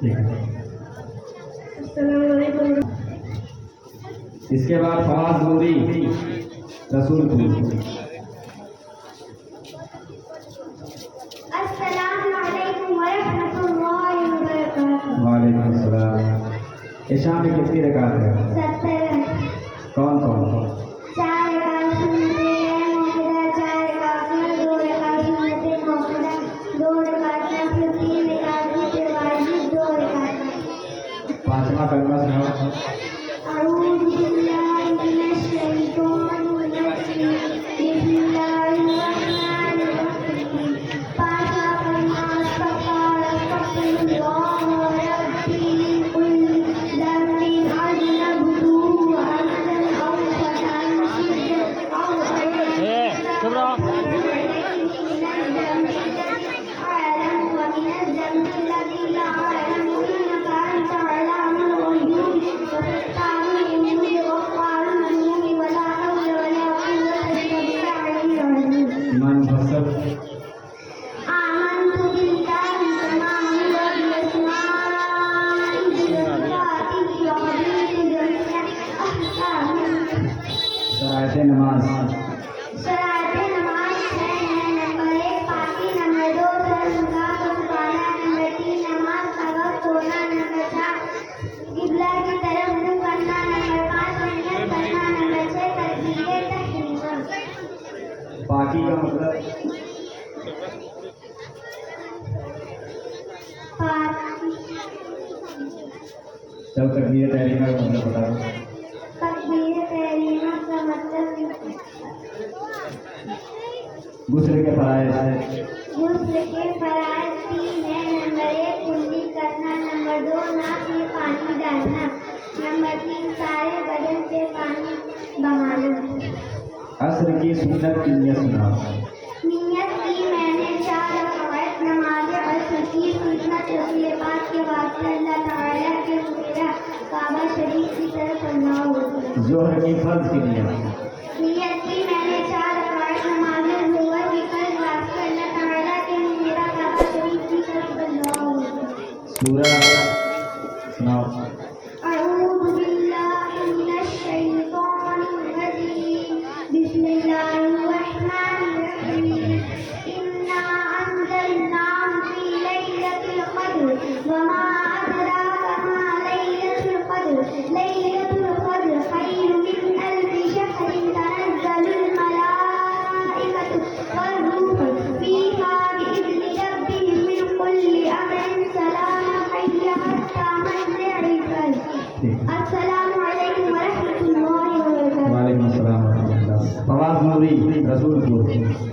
ٹھیک ہے. السلام علیکم. اس کے بعد فواز نوری رسول پور. السلام علیکم ورحمۃ اللہ وبرکاتہ. وعلیکم السلام. عشاء میں کتنی رکعت ہے؟ 70. کون کون؟ 4 رکعت سنت موقدہ، 4 رکعت فرض، 2 رکعت سنت موقدہ، 2 رکعت نفل، 3 رکعت وتر واجب، 2 رکعت. پانچواں کلمہ سناؤ. اعوذ باللہ من الشیطان الرجیم. بسم اللہ الرحمن الرحیم. پانچواں کلمہ استغفار اللہ ربی من کل ذنب اذنبتہ عمدا او خطأ او چپ رہو. أعلم ومن الذنب الذي لا أعلم إنك أنت علام الغيوب وفتان الذنوب وغفار الذنوب ولا حول ولا قوة إلا بالله العلي العظيم. ایمان مفصل. آمنت بالله كما هو بأسمائه وصفاته وقدره جميع أحكامه. شرائط نماز. شرائط نماز 6 ہیں. نمبر 1 پاکی، نمبر 2 سرنگاہ کو چھپانا، نمبر 3 نماز کا وقت ہونا، نمبر 4 قبلہ کی طرف منہ کرنا، نمبر 5 نیت کرنا، نمبر 6 تکبیر تحریمہ. پاکی کا مطلب؟ چل تکبیر تحریمہ کا مطلب بتا دو. تکبیر تحریمہ کا مطلب غسل کے فرائض. غسل کے فرائض 3 ہیں. نمبر 1 کلی کرنا، نمبر 2 ناک میں پانی ڈالنا، نمبر 3 سارے بدن سے پانی بہانا. عصر کی سنت کی نیت سناؤ. نیت کی میں نے 4 رکعت نماز عصر کی سنت رسول پاک کے واسطے اللہ تعالیٰ کے میرا کعبہ شریف کی طرف اللہ ہوتی. ظہر کی فرض کی نیت. نیت کی میں نے 4 رکعت نماز ظہر کی فرض واسطے اللہ تعالیٰ کے میرا کعبہ شریف کی طرف اللہ ہوتی. سورہ سناؤ. اعوذ باللہ من الشیطان الرجیم. بسم اللہ الرحمن الرحیم. انا انزلناه فی لیلۃ القدر وما ادراک ما لیلۃ القدر. لیلۃ القدر خیر من الف شہر تنزل الملائکۃ والروح فیہا بإذن ربہم من کل امر سلام ہی حتی مطلع الفجر. السلام علیکم ورحمۃ اللہ وبرکاتہ. وعلیکم السلام ورحمۃ اللہ. فواز نوری رسول پور.